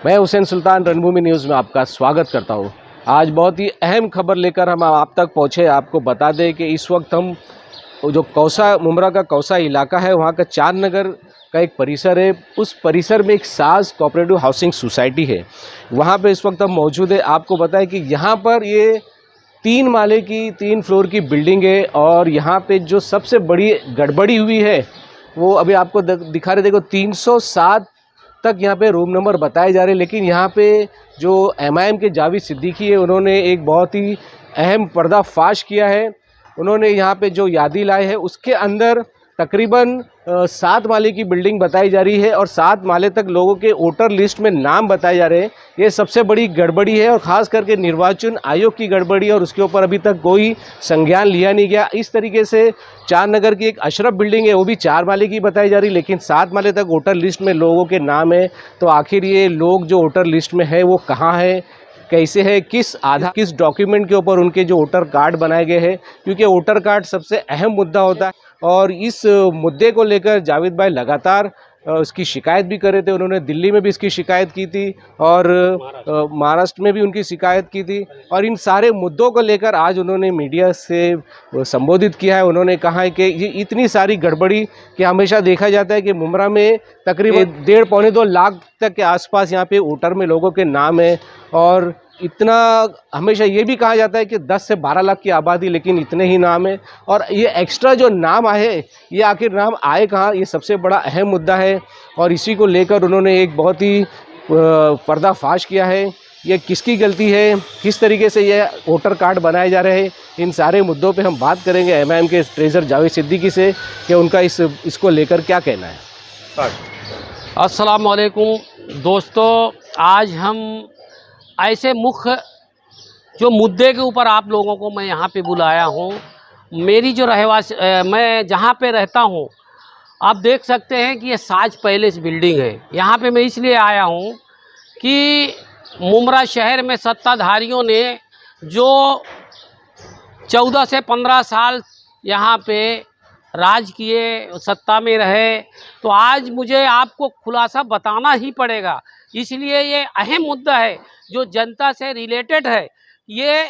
मैं हुसैन सुल्तान रणभूमि न्यूज़ में आपका स्वागत करता हूं। आज बहुत ही अहम खबर लेकर हम आप तक पहुंचे। आपको बता दें कि इस वक्त हम जो कौसा मुमरा का कौसा इलाका है, वहां का चांद नगर का एक परिसर है। उस परिसर में एक साज कोऑपरेटिव हाउसिंग सोसाइटी है, वहां पे इस वक्त हम मौजूद है। आपको बताएं कि यहाँ पर ये 3 माले की 3 फ्लोर की बिल्डिंग है और यहाँ पे जो सबसे बड़ी गड़बड़ी हुई है वो अभी आपको दिखा रहे। देखो 307 तक यहाँ पे रूम नंबर बताए जा रहे हैं, लेकिन यहाँ पे जो MIM के जावेद सिद्दीकी है, उन्होंने एक बहुत ही अहम पर्दाफाश किया है। उन्होंने यहाँ पे जो यादी लाए हैं उसके अंदर तकरीबन 7 माले की बिल्डिंग बताई जा रही है और 7 माले तक लोगों के वोटर लिस्ट में नाम बताए जा रहे हैं। ये सबसे बड़ी गड़बड़ी है और ख़ास करके निर्वाचन आयोग की गड़बड़ी, और उसके ऊपर अभी तक कोई संज्ञान लिया नहीं गया। इस तरीके से चांद नगर की एक अशरफ बिल्डिंग है, वो भी 4 माले की बताई जा रही, लेकिन 7 माले तक वोटर लिस्ट में लोगों के नाम है। तो आखिर ये लोग जो वोटर लिस्ट में है वो कहाँ है, कैसे है, किस डॉक्यूमेंट के ऊपर उनके जो वोटर कार्ड बनाए गए हैं, क्योंकि वोटर कार्ड सबसे अहम मुद्दा होता है। और इस मुद्दे को लेकर जावेद भाई लगातार उसकी शिकायत भी कर रहे थे। उन्होंने दिल्ली में भी इसकी शिकायत की थी और महाराष्ट्र में भी उनकी शिकायत की थी, और इन सारे मुद्दों को लेकर आज उन्होंने मीडिया से संबोधित किया है। उन्होंने कहा है कि ये इतनी सारी गड़बड़ी कि हमेशा देखा जाता है कि मुमरा में तकरीबन 1.5-2 लाख तक के आसपास यहाँ पे वोटर में लोगों के नाम है, और इतना हमेशा ये भी कहा जाता है कि 10 से 12 लाख की आबादी, लेकिन इतने ही नाम है। और ये एक्स्ट्रा जो नाम आए, ये आखिर नाम आए कहाँ, ये सबसे बड़ा अहम मुद्दा है। और इसी को लेकर उन्होंने एक बहुत ही पर्दाफाश किया है। ये किसकी गलती है, किस तरीके से ये वोटर कार्ड बनाए जा रहे हैं, इन सारे मुद्दों पे हम बात करेंगे MIM के ट्रेजर जावेद सिद्दीकी से कि उनका इसको लेकर क्या कहना है। अस्सलाम वालेकुम दोस्तों, आज हम ऐसे मुख्य जो मुद्दे के ऊपर आप लोगों को मैं यहाँ पे बुलाया हूँ। मेरी जो मैं जहाँ पे रहता हूँ, आप देख सकते हैं कि ये साज पैलेस बिल्डिंग है। यहाँ पे मैं इसलिए आया हूँ कि मुमरा शहर में सत्ताधारियों ने जो 14 से 15 साल यहाँ पे राज किए, सत्ता में रहे, तो आज मुझे आपको खुलासा बताना ही पड़ेगा। इसलिए ये अहम मुद्दा है जो जनता से रिलेटेड है। ये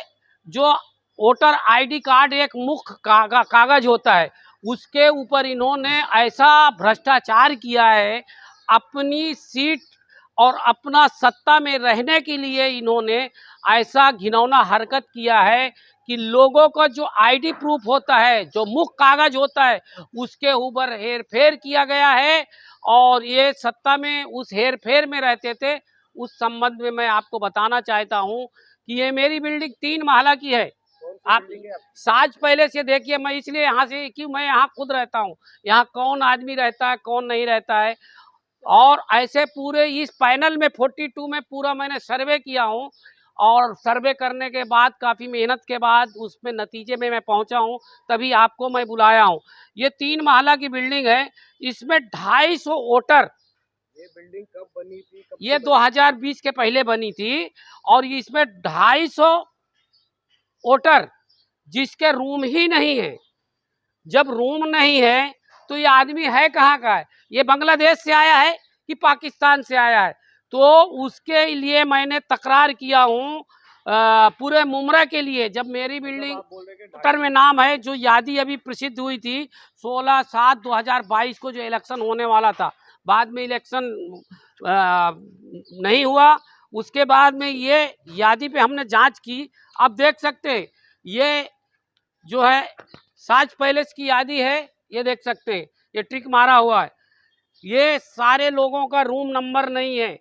जो वोटर ID कार्ड एक मुख्य कागज होता है, उसके ऊपर इन्होंने ऐसा भ्रष्टाचार किया है। अपनी सीट और अपना सत्ता में रहने के लिए इन्होंने ऐसा घिनौना हरकत किया है कि लोगों का जो ID प्रूफ होता है, जो मुख्य कागज होता है, उसके ऊपर हेर फेर किया गया है। और ये सत्ता में उस हेर फेर में रहते थे। उस संबंध में मैं आपको बताना चाहता हूँ कि ये मेरी बिल्डिंग 3 महला की है। आप साज पहले से देखिए, मैं इसलिए यहाँ से कि मैं यहाँ खुद रहता हूँ। यहाँ कौन आदमी रहता है, कौन नहीं रहता है, और ऐसे पूरे इस पैनल में 42 में पूरा मैंने सर्वे किया हूँ। और सर्वे करने के बाद काफ़ी मेहनत के बाद उसमें नतीजे में मैं पहुँचा हूँ, तभी आपको मैं बुलाया हूँ। ये 3 महला की बिल्डिंग है, इसमें 250 वोटर। ये बिल्डिंग कब बनी थी? ये 2020 के पहले बनी थी, और इसमें 250 वोटर जिसके रूम ही नहीं है। जब रूम नहीं है तो ये आदमी है कहाँ का है? ये बांग्लादेश से आया है कि पाकिस्तान से आया है? तो उसके लिए मैंने तकरार किया हूँ पूरे मुमरा के लिए। जब मेरी बिल्डिंग वोटर में नाम है, जो यादी अभी प्रसिद्ध हुई थी 16/7/2022 को, जो इलेक्शन होने वाला था, बाद में इलेक्शन नहीं हुआ। उसके बाद में ये यादी पे हमने जांच की। अब देख सकते हैं ये जो है साज पैलेस की यादी है, ये देख सकते हैं, ये ट्रिक मारा हुआ है। ये सारे लोगों का रूम नंबर नहीं है।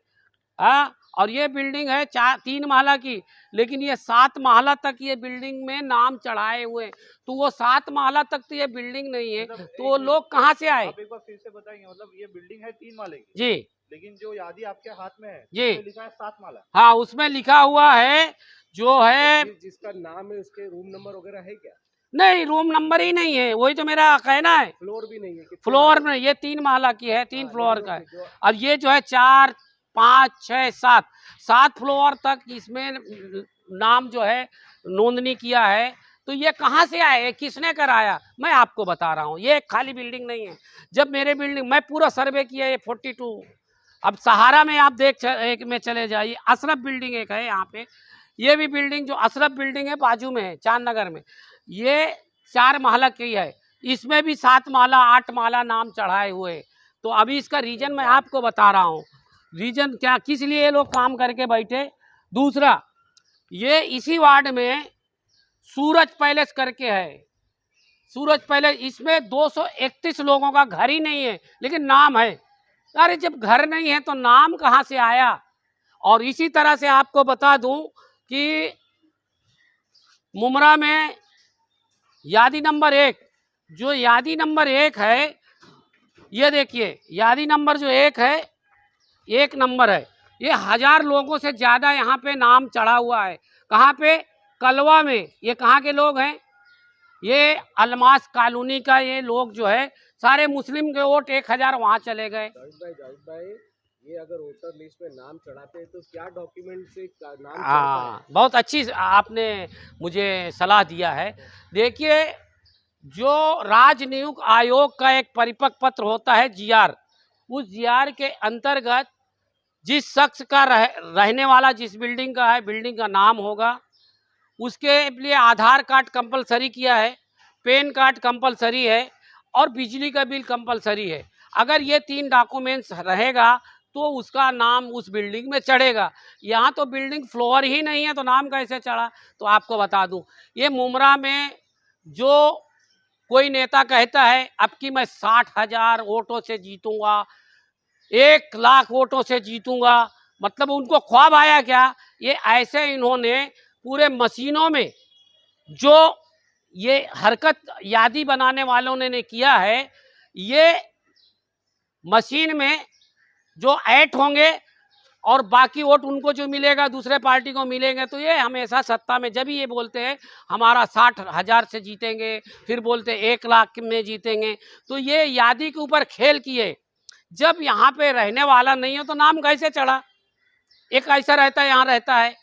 और ये बिल्डिंग है 3 महला की, लेकिन ये 7 महला तक ये बिल्डिंग में नाम चढ़ाए हुए। तो वो 7 महला तक तो ये बिल्डिंग नहीं है, तो वो लोग कहाँ से आए? आप एक बार फिर से बताएंगे? मतलब ये बिल्डिंग है 3 माले की जी, लेकिन जो यादी आपके हाथ में है जी, लिखा है 7 माला। हाँ, उसमें लिखा हुआ है जो है, जिसका नाम है उसके रूम नंबर वगैरह है क्या? नहीं, रूम नंबर ही नहीं है, वही तो मेरा कहना है। फ्लोर भी नहीं है? फ्लोर में ये 3 महला की है, 3 फ्लोर का है। और ये जो है 4, 5, 6, 7 फ्लोर तक इसमें नाम जो है नोंदनी किया है। तो ये कहाँ से आए, किसने कराया? मैं आपको बता रहा हूँ, ये खाली बिल्डिंग नहीं है। जब मेरे बिल्डिंग मैं पूरा सर्वे किया, ये 42 अब सहारा में आप एक में चले जाइए, अशरफ बिल्डिंग एक है यहाँ पे, ये भी बिल्डिंग जो अशरफ बिल्डिंग है बाजू में है चांद नगर में, ये 4 महला की है, इसमें भी 7 महला 8 महला नाम चढ़ाए हुए। तो अभी इसका रीजन मैं आपको बता रहा हूँ, रीजन क्या किस लिए ये लोग काम करके बैठे। दूसरा, ये इसी वार्ड में सूरज पैलेस करके है, सूरज पैलेस, इसमें 231 लोगों का घर ही नहीं है लेकिन नाम है। अरे जब घर नहीं है तो नाम कहाँ से आया। और इसी तरह से आपको बता दूं कि मुमरा में यादी नंबर 1, जो यादी नंबर 1 है, ये देखिए यादी नंबर जो 1 है, 1 नंबर है, ये 1000 लोगों से ज़्यादा यहाँ पे नाम चढ़ा हुआ है। कहाँ पे? कलवा में। ये कहाँ के लोग हैं? ये अलमास कॉलोनी का ये लोग जो है, सारे मुस्लिम के वोट 1000 वहाँ चले गए। जावेद भाई, ये अगर वोटर लिस्ट में नाम चढ़ाते हैं तो क्या डॉक्यूमेंट से नाम? हाँ, बहुत अच्छी आपने मुझे सलाह दिया है। देखिए, जो राजनियुक्त आयोग का एक परिपक्व पत्र होता है जीआर, उस जीआर के अंतर्गत जिस शख्स का रहने वाला जिस बिल्डिंग का है, बिल्डिंग का नाम होगा, उसके लिए आधार कार्ड कंपलसरी किया है, पैन कार्ड कंपलसरी है और बिजली का बिल कंपलसरी है। अगर ये 3 डॉक्यूमेंट्स रहेगा तो उसका नाम उस बिल्डिंग में चढ़ेगा। यहाँ तो बिल्डिंग फ्लोर ही नहीं है तो नाम कैसे चढ़ा। तो आपको बता दूं, ये मुमरा में जो कोई नेता कहता है अब कि मैं 60,000 वोटों से जीतूंगा, 1 लाख वोटों से जीतूंगा, मतलब उनको ख्वाब आया क्या? ये ऐसे इन्होंने पूरे मशीनों में जो ये हरकत यादी बनाने वालों ने किया है, ये मशीन में जो ऐड होंगे और बाकी वोट उनको जो मिलेगा दूसरे पार्टी को मिलेंगे। तो ये हमेशा सत्ता में जब ये बोलते हैं हमारा 60,000 से जीतेंगे, फिर बोलते 1 लाख में जीतेंगे। तो ये यादी के ऊपर खेल किए। जब यहाँ पे रहने वाला नहीं हो तो नाम कैसे चढ़ा? एक ऐसा रहता है, यहाँ रहता है,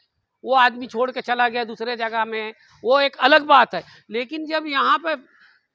वो आदमी छोड़ के चला गया दूसरे जगह में, वो एक अलग बात है। लेकिन जब यहाँ पे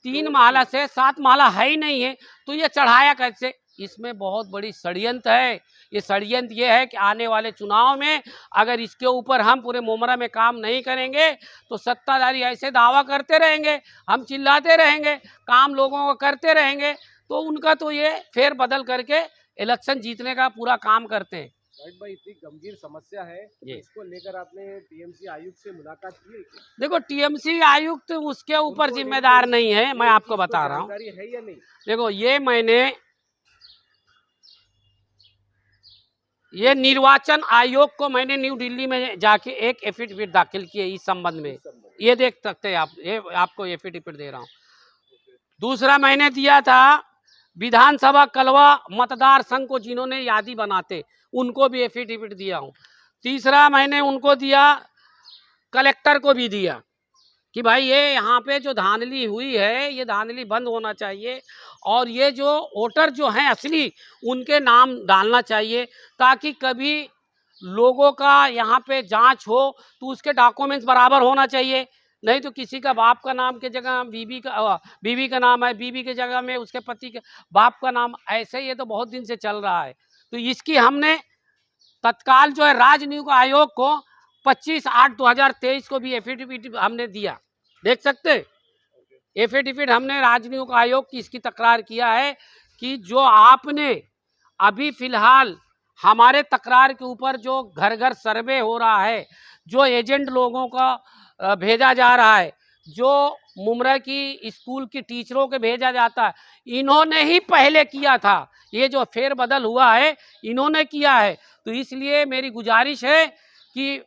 3 महला से 7 महला है ही नहीं है तो ये चढ़ाया कैसे? इसमें बहुत बड़ी षड्यंत्र है। ये षड्यंत्र ये है कि आने वाले चुनाव में अगर इसके ऊपर हम पूरे मुमरा में काम नहीं करेंगे तो सत्ताधारी ऐसे दावा करते रहेंगे, हम चिल्लाते रहेंगे, काम लोगों को करते रहेंगे, तो उनका तो ये फेर बदल करके इलेक्शन जीतने का पूरा काम करते हैं। जावेद भाई, इतनी गंभीर समस्या है, तो इसको लेकर आपने टीएमसी आयुक्त से मुलाकात की है क्या? देखो, टीएमसी आयुक्त उसके ऊपर जिम्मेदार नहीं है, मैं आपको बता रहा हूँ। है या नहीं? देखो, ये निर्वाचन आयोग को मैंने न्यू दिल्ली में जाके एक एफिडेविट दाखिल किया इस संबंध में। ये देख सकते हैं आप, ये आपको एफिडेविट दे रहा हूँ। दूसरा मैंने दिया था विधानसभा कलवा मतदार संघ को जिन्होंने यादी बनाते, उनको भी एफिडेविट दिया हूँ। तीसरा मैंने उनको दिया, कलेक्टर को भी दिया कि भाई ये यहाँ पे जो धांधली हुई है ये धांधली बंद होना चाहिए और ये जो वोटर जो हैं असली उनके नाम डालना चाहिए, ताकि कभी लोगों का यहाँ पे जांच हो तो उसके डॉक्यूमेंट्स बराबर होना चाहिए। नहीं तो किसी का बाप का नाम के जगह बीवी का नाम है, बीवी के जगह में उसके पति के बाप का नाम, ऐसे ये तो बहुत दिन से चल रहा है। तो इसकी हमने तत्काल जो है राजनियुक्त आयोग को 25/8/2023 को भी एफिडेविट हमने दिया, देख सकते एफिडेविट हमने राजनियुक्त आयोग की इसकी तकरार किया है कि जो आपने अभी फिलहाल हमारे तकरार के ऊपर जो घर घर सर्वे हो रहा है, जो एजेंट लोगों का भेजा जा रहा है, जो मुमरा की स्कूल की टीचरों के भेजा जाता है, इन्होंने ही पहले किया था। ये जो फेरबदल हुआ है इन्होंने किया है। तो इसलिए मेरी गुजारिश है कि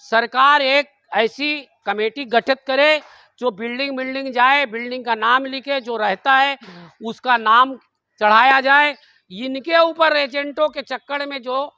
सरकार एक ऐसी कमेटी गठित करे जो बिल्डिंग जाए, बिल्डिंग का नाम लिखे, जो रहता है उसका नाम चढ़ाया जाए। इनके ऊपर एजेंटों के चक्कर में जो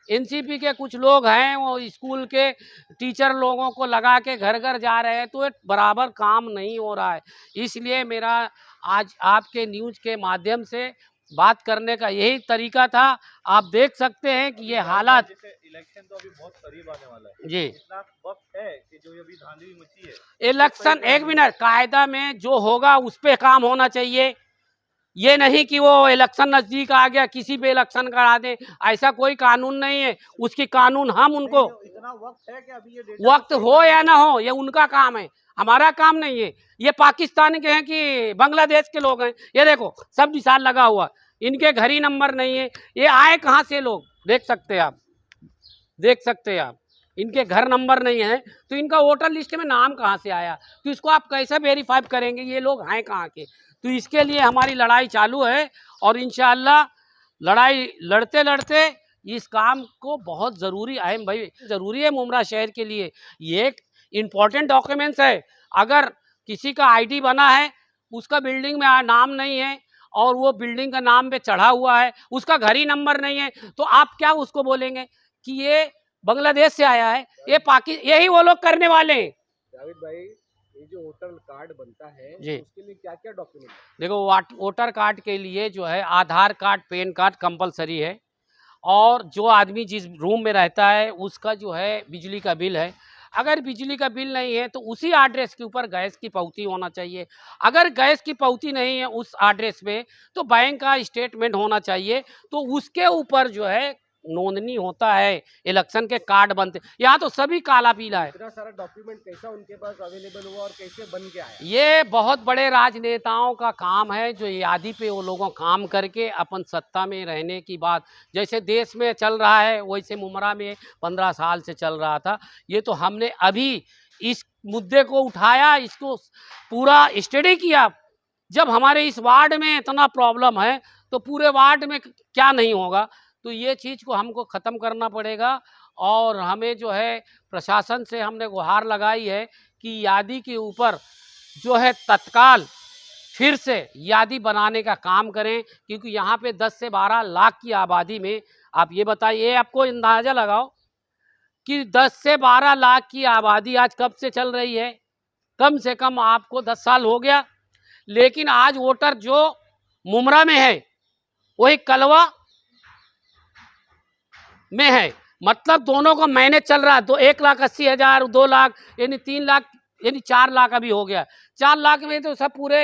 एनसीपी के कुछ लोग हैं वो स्कूल के टीचर लोगों को लगा के घर घर जा रहे हैं, तो ये बराबर काम नहीं हो रहा है। इसलिए मेरा आज आपके न्यूज़ के माध्यम से बात करने का यही तरीका था। आप देख सकते हैं कि ये हालात, इलेक्शन तो अभी बहुत करीब आने वाला है जी, इतना वक्त है कि जो अभी धांधली मची है इलेक्शन एक मिनट, कायदा में जो होगा उस पर काम होना चाहिए। ये नहीं कि वो इलेक्शन नजदीक आ गया किसी पे इलेक्शन करा दें, ऐसा कोई कानून नहीं है। उसकी कानून हम उनको इतना वक्त है कि अभी ये डेटा वक्त हो या ना हो ये उनका काम है, हमारा काम नहीं है। ये पाकिस्तान के हैं कि बांग्लादेश के लोग हैं। ये देखो सब निशान लगा हुआ, इनके घर ही नंबर नहीं है। ये आए कहाँ से लोग, देख सकते हैं आप, देख सकते हैं आप, इनके घर नंबर नहीं है तो इनका वोटर लिस्ट में नाम कहाँ से आया, तो इसको आप कैसे वेरीफाई करेंगे ये लोग हैं कहाँ के। तो इसके लिए हमारी लड़ाई चालू है और इंशाअल्लाह लड़ाई लड़ते लड़ते इस काम को बहुत ज़रूरी अहम भाई ज़रूरी है मुमरा शहर के लिए। ये एक इम्पॉर्टेंट डॉक्यूमेंट्स है। अगर किसी का आईडी बना है, उसका बिल्डिंग में नाम नहीं है और वो बिल्डिंग का नाम पे चढ़ा हुआ है, उसका घर ही नंबर नहीं है, तो आप क्या उसको बोलेंगे कि ये बांग्लादेश से आया है, यही वो लोग करने वाले हैं। जावेद भाई, ये जो वोटर कार्ड बनता है जी, उसके लिए क्या क्या डॉक्यूमेंट? देखो वोटर कार्ड के लिए जो है आधार कार्ड, पैन कार्ड कंपलसरी है, और जो आदमी जिस रूम में रहता है उसका जो है बिजली का बिल है। अगर बिजली का बिल नहीं है तो उसी एड्रेस के ऊपर गैस की पावती होना चाहिए। अगर गैस की पावती नहीं है उस एड्रेस पे तो बैंक का स्टेटमेंट होना चाहिए। तो उसके ऊपर जो है नोंदनी होता है, इलेक्शन के कार्ड बनते। यहाँ तो सभी काला पीला है। इतना सारा डॉक्यूमेंट कैसा उनके पास अवेलेबल हुआ और कैसे बन के आया? ये बहुत बड़े राजनेताओं का काम है जो यादी पे वो लोगों काम करके अपन सत्ता में रहने की बात, जैसे देश में चल रहा है वैसे मुमरा में 15 साल से चल रहा था। ये तो हमने अभी इस मुद्दे को उठाया, इसको पूरा स्टडी किया। जब हमारे इस वार्ड में इतना प्रॉब्लम है तो पूरे वार्ड में क्या नहीं होगा। तो ये चीज़ को हमको ख़त्म करना पड़ेगा और हमें जो है प्रशासन से हमने गुहार लगाई है कि यादी के ऊपर जो है तत्काल फिर से यादी बनाने का काम करें, क्योंकि यहाँ पे 10 से 12 लाख की आबादी में आप ये बताइए, आपको अंदाज़ा लगाओ कि 10 से 12 लाख की आबादी आज कब से चल रही है। कम से कम आपको 10 साल हो गया, लेकिन आज वोटर जो मुमरा में है वही कलवा में है। मतलब दोनों का मैनेज चल रहा है। तो 1,80,000, 2 लाख, यानी 3 लाख, यानी 4 लाख अभी हो गया। 4 लाख में तो सब पूरे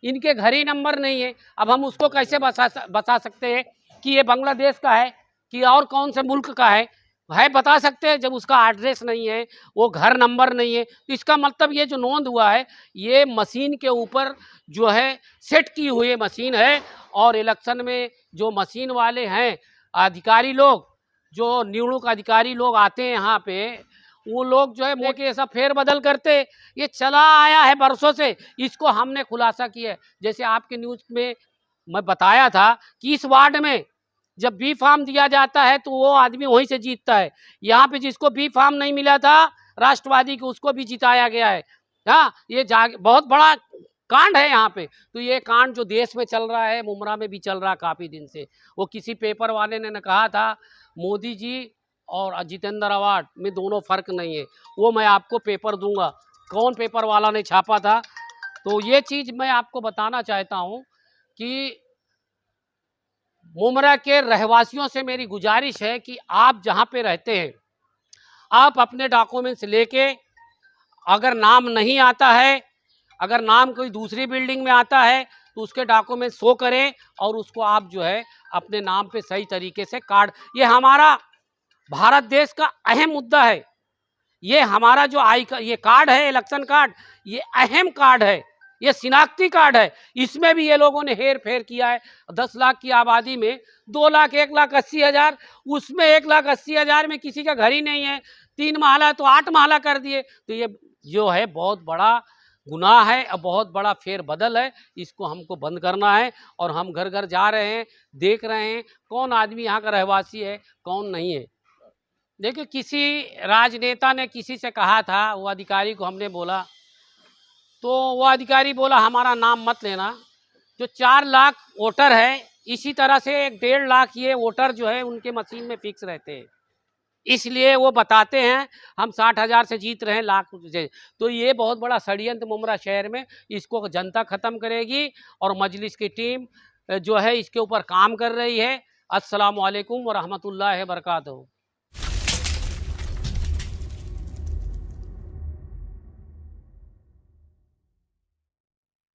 इनके घर ही नंबर नहीं है। अब हम उसको कैसे बता सकते हैं कि ये बांग्लादेश का है कि और कौन से मुल्क का है बता सकते हैं जब उसका एड्रेस नहीं है, वो घर नंबर नहीं है। तो इसका मतलब ये जो नोंद हुआ है ये मशीन के ऊपर जो है सेट की हुई मशीन है। और इलेक्शन में जो मशीन वाले हैं अधिकारी लोग, जो नियुक्त अधिकारी लोग आते हैं यहाँ पे, वो लोग जो है मुँह के ऐसा फेरबदल करते। ये चला आया है बरसों से, इसको हमने खुलासा किया है। जैसे आपके न्यूज़ में मैं बताया था कि इस वार्ड में जब बी फार्म दिया जाता है तो वो आदमी वहीं से जीतता है। यहाँ पे जिसको बी फार्म नहीं मिला था राष्ट्रवादी को, उसको भी जिताया गया है। हाँ, ये बहुत बड़ा कांड है यहाँ पे। तो ये कांड जो देश में चल रहा है मुमरा में भी चल रहा है काफ़ी दिन से। वो किसी पेपर वाले ने कहा था मोदी जी और जितेंद्र अवार्ड में दोनों फ़र्क नहीं है। वो मैं आपको पेपर दूंगा, कौन पेपर वाला ने छापा था। तो ये चीज़ मैं आपको बताना चाहता हूँ कि मुमरा के रहवासियों से मेरी गुजारिश है कि आप जहाँ पे रहते हैं आप अपने डॉक्यूमेंट्स लेके, अगर नाम नहीं आता है, अगर नाम कोई दूसरी बिल्डिंग में आता है तो उसके डॉक्यूमेंट शो करें और उसको आप जो है अपने नाम पे सही तरीके से कार्ड, ये हमारा भारत देश का अहम मुद्दा है। ये हमारा जो ये कार्ड है, इलेक्शन कार्ड, ये अहम कार्ड है, ये शिनाख्ती कार्ड है। इसमें भी ये लोगों ने हेर फेर किया है। 10 लाख की आबादी में 2 लाख 1,80,000, उसमें 1,80,000 में किसी का घर ही नहीं है। 3 महला तो 8 महला कर दिए। तो ये जो है बहुत बड़ा गुनाह है और बहुत बड़ा फेरबदल है। इसको हमको बंद करना है और हम घर घर जा रहे हैं, देख रहे हैं कौन आदमी यहाँ का रहवासी है कौन नहीं है। देखिए, किसी राजनेता ने किसी से कहा था, वो अधिकारी को हमने बोला, तो वो अधिकारी बोला हमारा नाम मत लेना। जो 4 लाख वोटर है, इसी तरह से 1.5 लाख ये वोटर जो है उनके मशीन में फिक्स रहते हैं। इसलिए वो बताते हैं हम 60,000 से जीत रहे हैं लाख से। तो ये बहुत बड़ा षड्यंत्र मुमरा शहर में, इसको जनता ख़त्म करेगी और मजलिस की टीम जो है इसके ऊपर काम कर रही है। अस्सलामु अलैकुम व रहमतुल्लाहि व बरकातहू।